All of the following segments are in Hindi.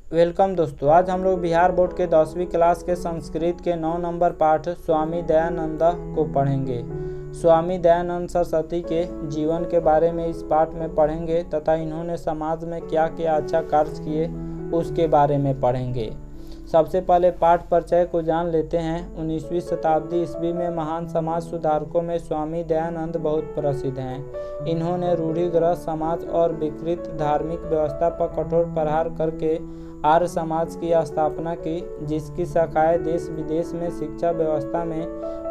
वेलकम दोस्तों। आज हम लोग बिहार बोर्ड के 10वीं क्लास के संस्कृत के 9 नंबर पाठ स्वामी दयानंद को पढ़ेंगे। स्वामी दयानंद सरस्वती के जीवन के बारे में इस पाठ में पढ़ेंगे तथा इन्होंने समाज में क्या क्या अच्छा कार्य किए उसके बारे में पढ़ेंगे। सबसे पहले पाठ परिचय को जान लेते हैं। 19वीं शताब्दी ईस्वी में महान समाज सुधारकों में स्वामी दयानंद बहुत प्रसिद्ध हैं। इन्होंने रूढ़िग्रस्त समाज और विकृत धार्मिक व्यवस्था पर कठोर प्रहार करके आर्य समाज की स्थापना की, जिसकी शाखाएं देश विदेश में शिक्षा व्यवस्था में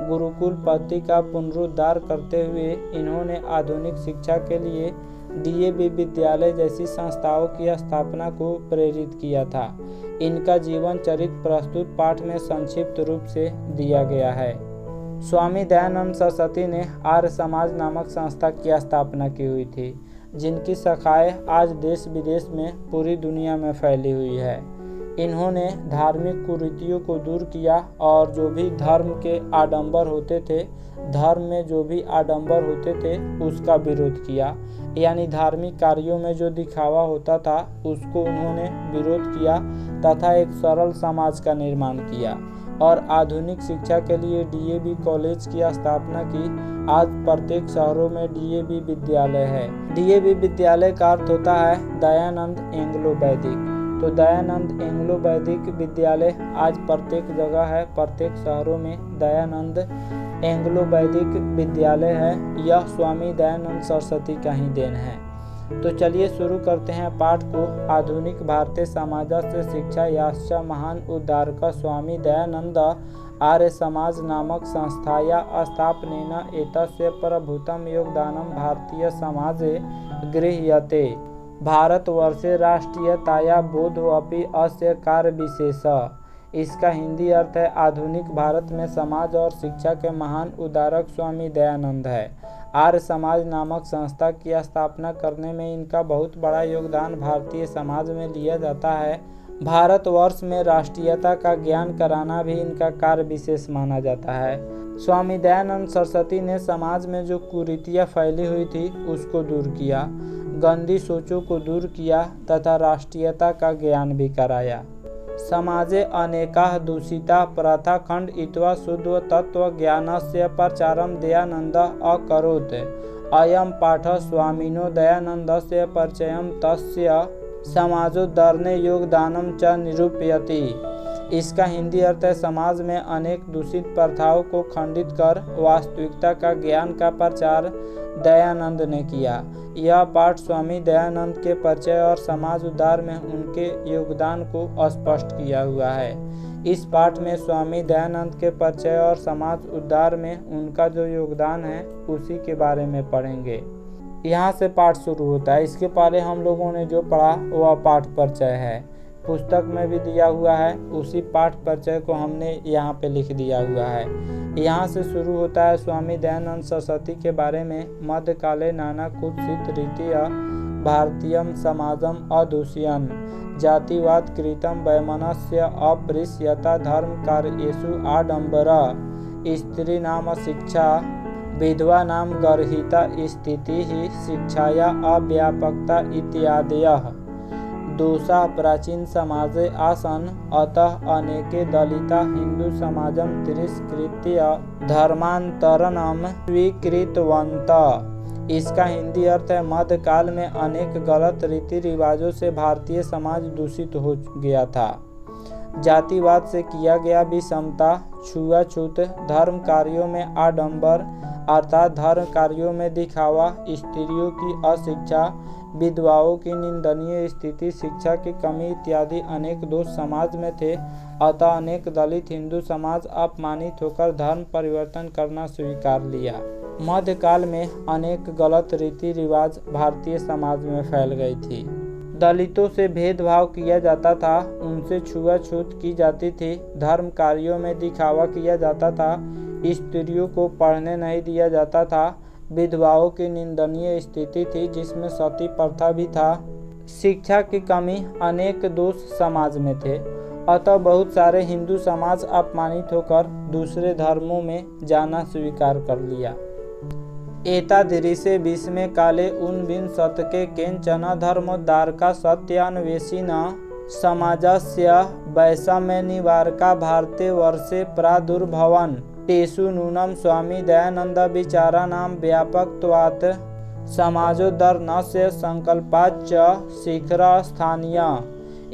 गुरुकुल पद्धति का पुनरुद्धार करते हुए इन्होंने आधुनिक शिक्षा के लिए डीएवी विद्यालय जैसी संस्थाओं की स्थापना को प्रेरित किया था। इनका जीवन चरित्र प्रस्तुत पाठ में संक्षिप्त रूप से दिया गया है। स्वामी दयानंद सरस्वती ने आर्य समाज नामक संस्था की स्थापना की हुई थी, जिनकी शाखाएं आज देश विदेश में पूरी दुनिया में फैली हुई है। इन्होंने धार्मिक कुरीतियों को दूर किया और जो भी धर्म के आडंबर होते थे, धर्म में जो भी आडंबर होते थे उसका विरोध किया, यानी धार्मिक कार्यों में जो दिखावा होता था उसको उन्होंने विरोध किया तथा एक सरल समाज का निर्माण किया और आधुनिक शिक्षा के लिए डीएवी कॉलेज की स्थापना की। आज प्रत्येक शहरों में डीएवी विद्यालय है। डीएवी विद्यालय का अर्थ होता है दयानंद एंग्लो वैदिक। तो दयानंद एंग्लो वैदिक विद्यालय आज प्रत्येक जगह है, प्रत्येक शहरों में दयानंद एंग्लो वैदिक विद्यालय है। यह स्वामी दयानंद सरस्वती का ही देन है। तो चलिए शुरू करते हैं पाठ को। आधुनिक भारतीय समाज से शिक्षा याश्च महान उद्धारक स्वामी दयानंद आर्य समाज नामक संस्थाया स्थापनेन एतस्य प्रभूतं योगदानं भारतीय समाजे गृह्यते। भारतवर्षे राष्ट्रीयताया बोधोऽपि अस्य कार्यविशेष। इसका हिंदी अर्थ है आधुनिक भारत में समाज और शिक्षा के महान उद्धारक स्वामी दयानंद है। आर्य समाज नामक संस्था की स्थापना करने में इनका बहुत बड़ा योगदान भारतीय समाज में लिया जाता है। भारतवर्ष में राष्ट्रीयता का ज्ञान कराना भी इनका कार्य विशेष माना जाता है। स्वामी दयानंद सरस्वती ने समाज में जो कुरीतियाँ फैली हुई थी उसको दूर किया, गंदी सोचों को दूर किया तथा राष्ट्रीयता का ज्ञान भी कराया। समाजे अनेकाः दूषिता प्रथा खण्डयित्वा शुद्ध तत्व ज्ञानस्य प्रचारं दयानन्दः अकरोत्। अयं पाठः स्वामिनो दयानन्दस्य परिचयं तस्य समाजोद्धरणे योगदानं च निरूपयति। इसका हिंदी अर्थ है समाज में अनेक दूषित प्रथाओं को खंडित कर वास्तविकता का ज्ञान का प्रचार दयानंद ने किया। यह पाठ स्वामी दयानंद के परिचय और समाज उद्धार में उनके योगदान को स्पष्ट किया हुआ है। इस पाठ में स्वामी दयानंद के परिचय और समाज उद्धार में उनका जो योगदान है उसी के बारे में पढ़ेंगे। यहाँ से पाठ शुरू होता है। इसके पहले हम लोगों ने जो पढ़ा वह पाठ परिचय है, पुस्तक में भी दिया हुआ है। उसी पाठ परिचय को हमने यहाँ पे लिख दिया हुआ है। यहाँ से शुरू होता है स्वामी दयानंद सरस्वती के बारे में। मध्यकाले नाना कुत्सित रीत्या भारतीयं समाजम अदूषयन् जातिवाद कृतं वैमनस्य अपृश्यता धर्म कार्येषु आडंबरा स्त्री नाम शिक्षा विधवा नाम गर्हिता स्थिति शिक्षाया अव्यापकता इत्यादयः दोषा प्राचीन समाजे आसन। अतः अनेके दलिता हिंदू समाजं तिरस्कृत्य धर्मांतरणं स्वीकृतवन्तः। इसका हिंदी अर्थ है मध्यकाल में अनेक गलत रीति रिवाजों से भारतीय समाज दूषित हो गया था। जातिवाद से किया गया विषमता, छुआछूत, धर्म कार्यों में आडंबर अर्थात धर्म कार्यों में दिखावा, स्त्रियों की अशिक्षा, विधवाओं की निंदनीय स्थिति, शिक्षा की कमी इत्यादि अनेक दोष समाज में थे। अतः अनेक दलित हिंदू समाज अपमानित होकर धर्म परिवर्तन करना स्वीकार लिया। मध्यकाल में अनेक गलत रीति रिवाज भारतीय समाज में फैल गई थी। दलितों से भेदभाव किया जाता था, उनसे छुआछूत की जाती थी, धर्म कार्यों में दिखावा किया जाता था, स्त्रियों को पढ़ने नहीं दिया जाता था, विधवाओं की निंदनीय स्थिति थी जिसमें सती प्रथा भी था, शिक्षा की कमी, अनेक दोष समाज में थे। अतः बहुत सारे हिंदू समाज अपमानित होकर दूसरे धर्मों में जाना स्वीकार कर लिया। एतादृशे भीष्मे काले ऊनविंशतके केचन धर्मोद्धारका सत्यान्वेषिणः समाजस्य वैषम्यनिवारका भारते वर्षे प्रादुर्भवन् तेषु नूनं स्वामी दयानंद विचाराणां व्यापकत्वात् समाजोद्धरणस्य संकल्पाच्च शिखरस्थानीय।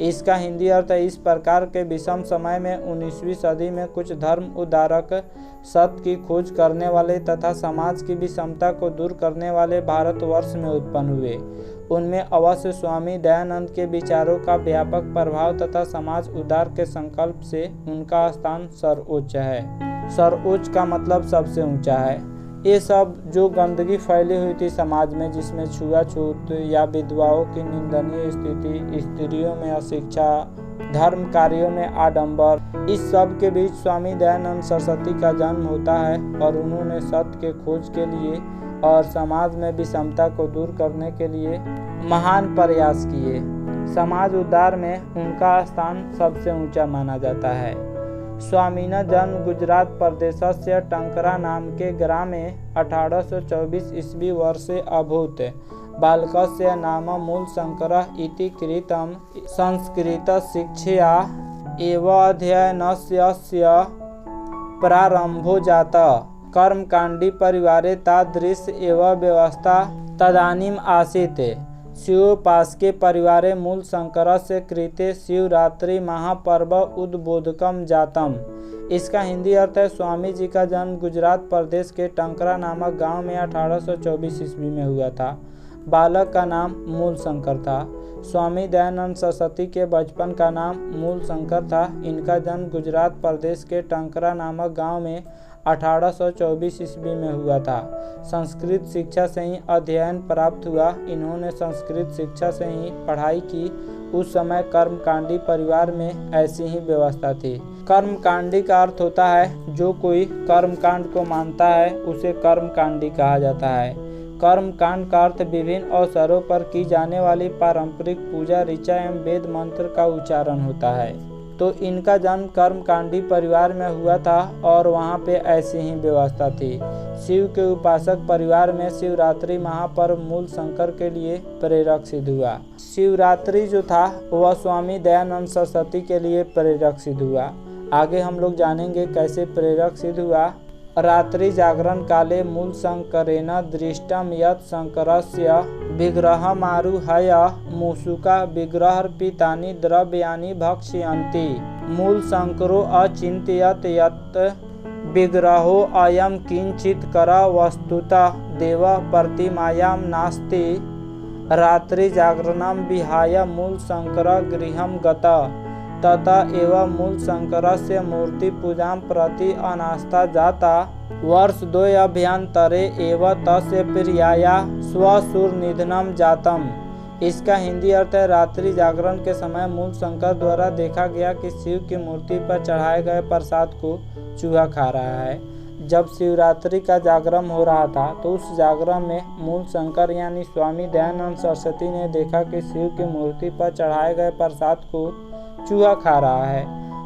इसका हिंदी अर्थ इस प्रकार के विषम समय में 19वीं सदी में कुछ धर्म उद्धारक सत्य की खोज करने वाले तथा समाज की विषमता को दूर करने वाले भारतवर्ष में उत्पन्न हुए। उनमें अवश्य स्वामी दयानंद के विचारों का व्यापक प्रभाव तथा समाज उद्धार के संकल्प से उनका स्थान सर्वोच्च है। सर्वोच्च का मतलब सबसे ऊंचा है। ये सब जो गंदगी फैली हुई थी समाज में, जिसमें छुआछूत या विधवाओं की निंदनीय स्थिति, स्त्रियों में अशिक्षा, धर्म कार्यों में आडंबर, इस सब के बीच स्वामी दयानंद सरस्वती का जन्म होता है और उन्होंने सत्य के खोज के लिए और समाज में विषमता को दूर करने के लिए महान प्रयास किए। समाज उद्धार में उनका स्थान सबसे ऊंचा माना जाता है। स्वामिनः जन्म गुजरात प्रदेशस्य टंकरा नाम के ग्रामे 1824 ईस्वी वर्षे अभूत्। बालकस्य नाम मूलशंकरः इति कृतं। संस्कृतशिक्षया एव अध्ययनस्य प्रारम्भो जातः। कर्मकाण्डी परिवारे तादृश एव व्यवस्था तदानीम् आसीत्। शिवोपासके परिवारे मूलशंकरस्य कृते शिवरात्रि महापर्व उद्बोधकम जातम। इसका हिंदी अर्थ है स्वामी जी का जन्म गुजरात प्रदेश के टंकरा नामक गांव में 1824 ईस्वी में हुआ था। बालक का नाम मूलशंकर था। स्वामी दयानंद सरस्वती के बचपन का नाम मूलशंकर था। इनका जन्म गुजरात प्रदेश के टंकरा नामक गांव में 1824 ईस्वी में हुआ था। संस्कृत शिक्षा से ही अध्ययन प्राप्त हुआ। इन्होंने संस्कृत शिक्षा से ही पढ़ाई की। उस समय कर्मकांडी परिवार में ऐसी ही व्यवस्था थी। कर्मकांडी का अर्थ होता है जो कोई कर्मकांड को मानता है उसे कर्मकांडी कहा जाता है। कर्मकांड का अर्थ विभिन्न अवसरों पर की जाने वाली पारंपरिक पूजा, ऋचा एवं वेद मंत्र का उच्चारण होता है। तो इनका जन्म कर्मकांडी परिवार में हुआ था और वहाँ पे ऐसी ही व्यवस्था थी। शिव के उपासक परिवार में शिवरात्रि महापर्व मूलशंकर के लिए प्रेरक सिद्ध हुआ। शिवरात्रि जो था वह स्वामी दयानंद सरस्वती के लिए प्रेरक सिद्ध हुआ। आगे हम लोग जानेंगे कैसे प्रेरक सिद्ध हुआ। रात्रि जागरण काले मूलशंकरेण दृष्टम यत् शंकरस्य विग्रहमारुह्य मूषिका विग्रहार्पितानि द्रव्याणि भक्षयन्ति। मूलशंकरो अचिन्तयत् यत् विग्रहो अयं किंचित्कर वस्तुतः देव प्रतिमायां नास्ति। रात्रि जागरणं विहाय मूलशंकर गृहं गतः। तथा एवं मूलशंकरस्य मूर्ति पूजां प्रति अनास्था जाता। वर्ष 2 अभ्यंतरे एव तस्य प्रियाया स्वसुरनिधनं जातम। इसका हिंदी अर्थ है रात्रि जागरण के समय मूलशंकर द्वारा देखा गया कि शिव की मूर्ति पर चढ़ाए गए प्रसाद को चूहा खा रहा है। जब शिवरात्रि का जागरण हो रहा था तो उस जागरण में मूलशंकर यानी स्वामी दयानंद सरस्वती ने देखा कि शिव की मूर्ति पर चढ़ाए गए प्रसाद को चूहा खा रहा है।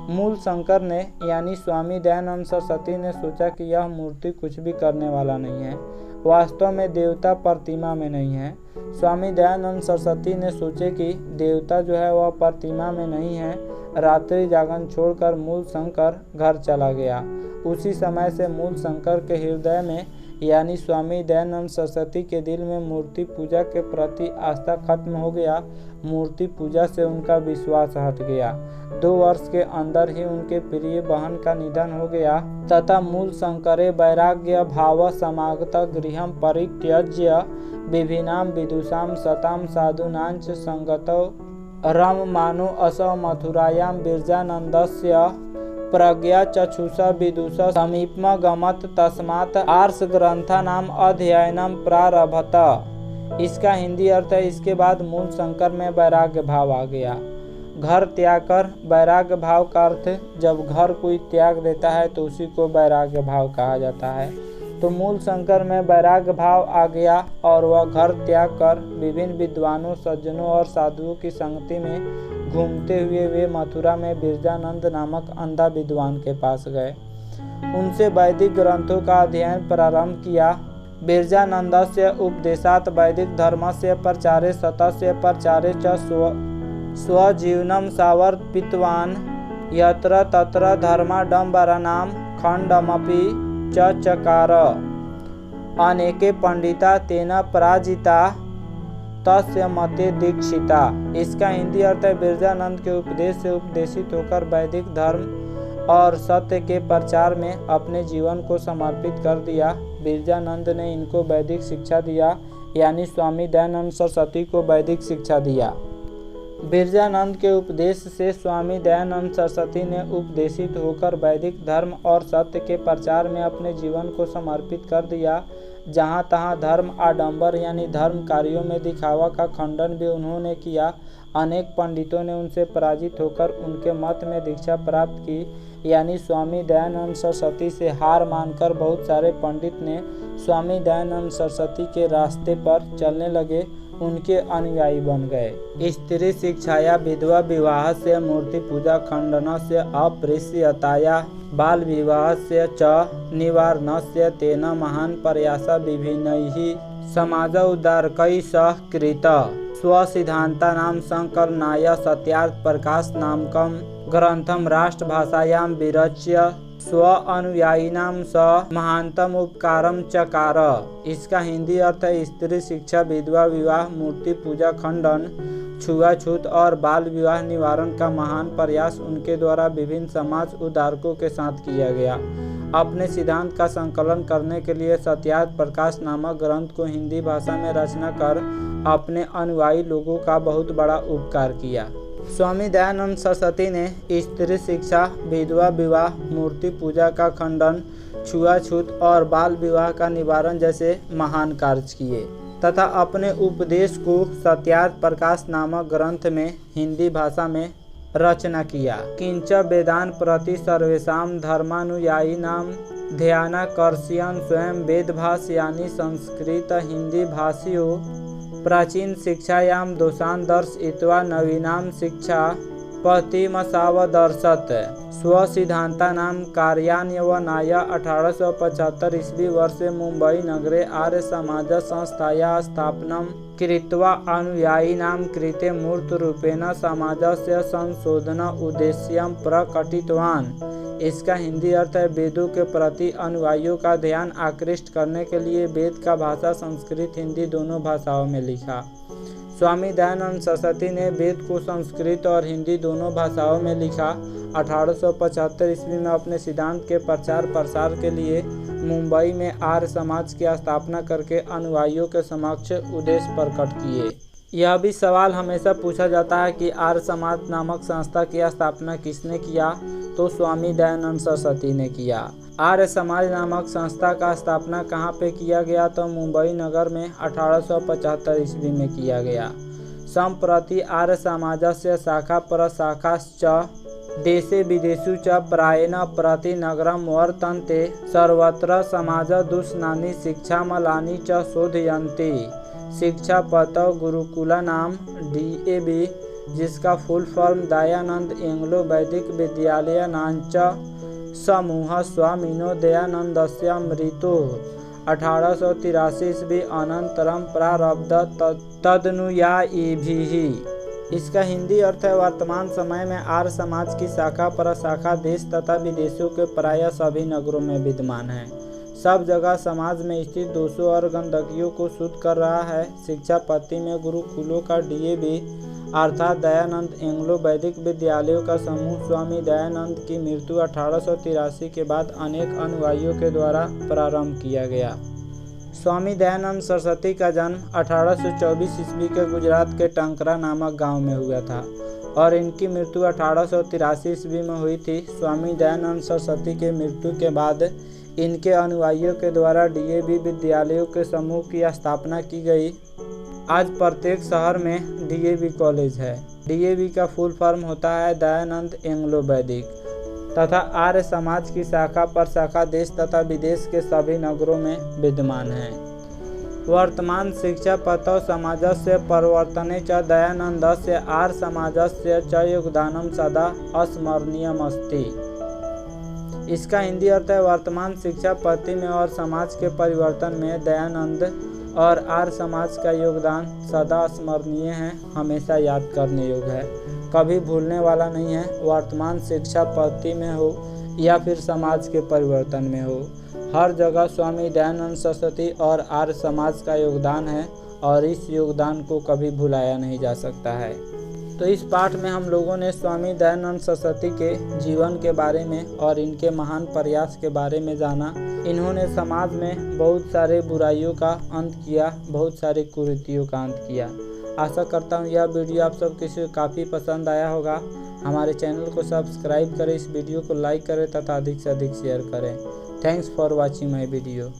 मूलशंकर ने यानी स्वामी दयानंद सरस्वती ने सोचा कि यह मूर्ति कुछ भी करने वाला नहीं है, वास्तव में देवता प्रतिमा में नहीं है। स्वामी दयानंद सरस्वती ने सोचे कि देवता जो है वह प्रतिमा में नहीं है। रात्रि जागरण छोड़कर मूलशंकर घर चला गया। उसी समय से मूलशंकर के हृदय में यानी स्वामी दयानंद सरस्वती के दिल में मूर्ति पूजा के प्रति आस्था खत्म हो गया। मूर्ति पूजा से उनका विश्वास हट गया। 2 वर्ष के अंदर ही उनके प्रिय बहन का निधन हो गया तथा मूलशंकरे वैराग्य भाव समागत गृहं परित्यज्य विभिन्नां विदुषां सतां साधूनांच संगतौ रममानो असौ मथुरायां विरजानन्दस्य प्रज्ञा चक्षुषा विदुष समीपम गमत तस्मात् आर्ष ग्रंथानाम अध्ययनम प्रारभत। इसका हिंदी अर्थ है इसके बाद मूलशंकर में वैराग्य भाव आ गया। घर त्याग कर वैराग्य भाव का अर्थ जब घर कोई त्याग देता है तो उसी को वैराग्य भाव कहा जाता है। तो मूलशंकर में वैराग्य भाव आ गया और वह घर त्याग कर विभिन्न विद्वानों, सज्जनों और साधुओं की संगति में घूमते हुए वे मथुरा में विरजानंद नामक अंधा विद्वान के पास गए। उनसे वैदिक ग्रंथों का अध्ययन प्रारंभ किया। विरजानन्दस्य उपदेशात् वैदिक धर्मस्य प्रचारे सतस्य प्रचारे च स्वजीवनं समर्पितवान् यत्र तत्र धर्माडम्बराणां खण्डमपि च चकार। अनेके पंडिता तेन पराजिता तस्य मते दीक्षिता। इसका हिंदी अर्थ है बिरजानंद के उपदेश से उपदेशित होकर वैदिक धर्म और सत्य के प्रचार में अपने जीवन को समर्पित कर दिया। बिरजानंद ने इनको वैदिक शिक्षा दिया, यानी स्वामी दयानंद सरस्वती को वैदिक शिक्षा दिया। बिरजानंद के उपदेश से स्वामी दयानंद सरस्वती ने उपदेशित होकर वैदिक धर्म और सत्य के प्रचार में अपने जीवन को समर्पित कर दिया। जहाँ तहाँ धर्म आडंबर यानी धर्म कार्यों में दिखावा का खंडन भी उन्होंने किया। अनेक पंडितों ने उनसे पराजित होकर उनके मत में दीक्षा प्राप्त की, यानी स्वामी दयानंद सरस्वती से हार मानकर बहुत सारे पंडित ने स्वामी दयानंद सरस्वती के रास्ते पर चलने लगे, उनके अनुयायी बन गए। स्त्री शिक्षाया विधवा विवाह से मूर्ति पूजा खंडनस्य अपृश्यताया बाल विवाहस्य च निवारणस्य तेन महान् प्रयासः विभिन्नैः समाज उद्धारकैः सह कृतः। स्वसिद्धान्तानां संकलनाय सत्यार्थ प्रकाश नामकं ग्रन्थं राष्ट्रभाषायां विरच्य स्व अनुयायिनां स महानतम उपकारम चकार। इसका हिंदी अर्थ है स्त्री शिक्षा, विधवा विवाह, मूर्ति पूजा खंडन, छुआछूत और बाल विवाह निवारण का महान प्रयास उनके द्वारा विभिन्न समाज उद्धारकों के साथ किया गया। अपने सिद्धांत का संकलन करने के लिए सत्यार्थ प्रकाश नामक ग्रंथ को हिंदी भाषा में रचना कर अपने अनुयायी लोगों का बहुत बड़ा उपकार किया। स्वामी दयानंद सरस्वती ने स्त्री शिक्षा, विधवा विवाह, मूर्ति पूजा का खंडन, छुआछूत और बाल विवाह का निवारण जैसे महान कार्य किए तथा अपने उपदेश को सत्यार्थ प्रकाश नामक ग्रंथ में हिंदी भाषा में रचना किया। किंच वेदान प्रति सर्वेषां धर्मानुयायिनां ध्यानाकर्षयन् स्वयं वेदभाष यानी संस्कृत हिंदी भाषियों प्राचीन शिक्षायां दोषान् दर्शयित्वा नवीनां शिक्षा पथिमसावदर्शत। स्वसिद्धान्तानां कार्यान्वयनाय 1875 ईस्वी वर्षे मुंबई नगरे आर्य समाज संस्थायाः स्थापनं कृत्वा अनुयायिनां कृते मूर्तरूपेण समाजस्य संशोधन उद्देश्यं प्रकटितवान्। इसका हिंदी अर्थ है वेदों के प्रति अनुयायियों का ध्यान आकृष्ट करने के लिए वेद का भाषा संस्कृत हिंदी दोनों भाषाओं में लिखा। स्वामी दयानंद सरस्वती ने वेद को संस्कृत और हिंदी दोनों भाषाओं में लिखा। 1875 ईस्वी में अपने सिद्धांत के प्रचार प्रसार के लिए मुंबई में आर्य समाज की स्थापना करके अनुयायियों के समक्ष उद्देश्य प्रकट किए। यह भी सवाल हमेशा पूछा जाता है कि आर्य समाज नामक संस्था की स्थापना किसने किया, तो स्वामी दयानंद सरस्वती ने किया। आर्य समाज नामक संस्था का स्थापना कहाँ पे किया गया, तो मुंबई नगर में 1875 ईस्वी में किया गया। सम्प्रति आर्य समाजस्य शाखा प्रशाखाश्च देशे विदेशु च प्रायेण प्रति नगरं वर्तन्ते। सर्वत्र समाजदूषणानि शिक्षामलानि च शोधयन्ति। शिक्षापतौ गुरुकुलानां DAV, जिसका फुल फॉर्म दयानंद एंग्लो वैदिक विद्यालयानांच समूह स्वामिनो दयानंदस्य मृत्युः 1883 ईस्वी अनंतरम प्रारब्ध तदनुयायिभिः। इसका हिंदी अर्थ है वर्तमान समय में आर्य समाज की शाखा प्रशाखा देश तथा विदेशों के प्रायः सभी नगरों में विद्यमान है। सब जगह समाज में स्थित दोषों और गंदगियों को शुद्ध कर रहा है। शिक्षा पद्धति में गुरुकुलों का DAV अर्थात दयानंद एंग्लो वैदिक विद्यालयों का समूह स्वामी दयानंद की मृत्यु 1883 के बाद अनेक अनुयायियों के द्वारा प्रारंभ किया गया। स्वामी दयानंद सरस्वती का जन्म 1824 ईस्वी के गुजरात के टंकरा नामक गांव में हुआ था और इनकी मृत्यु 1883 ईस्वी में हुई थी। स्वामी दयानंद सरस्वती के मृत्यु के बाद इनके अनुयायियों के द्वारा DAV विद्यालयों के समूह की स्थापना की गई। आज प्रत्येक शहर में DAV कॉलेज है। DAV का फुल फॉर्म होता है दयानंद एंग्लो वैदिक तथा आर्य समाज की शाखा प्रशाखा देश तथा विदेश के सभी नगरों में विद्यमान है। वर्तमान शिक्षा पतौ समाजस्य परिवर्तने च दयानन्दस्य आर्य समाजस्य च योगदानं सदा अस्मरणीयमस्ति। इसका हिंदी अर्थ है वर्तमान शिक्षा पद्धति में और समाज के परिवर्तन में दयानंद और आर्य समाज का योगदान सदा स्मरणीय है, हमेशा याद करने योग्य है, कभी भूलने वाला नहीं है। वर्तमान शिक्षा पद्धति में हो या फिर समाज के परिवर्तन में हो, हर जगह स्वामी दयानंद सरस्वती और आर्य समाज का योगदान है और इस योगदान को कभी भुलाया नहीं जा सकता है। तो इस पाठ में हम लोगों ने स्वामी दयानंद सरस्वती के जीवन के बारे में और इनके महान प्रयास के बारे में जाना। इन्होंने समाज में बहुत सारे बुराइयों का अंत किया, बहुत सारी कुरीतियों का अंत किया। आशा करता हूँ यह वीडियो आप सब किसी को काफ़ी पसंद आया होगा। हमारे चैनल को सब्सक्राइब करें, इस वीडियो को लाइक करें तथा अधिक से अधिक शेयर करें। Thanks for watching my video.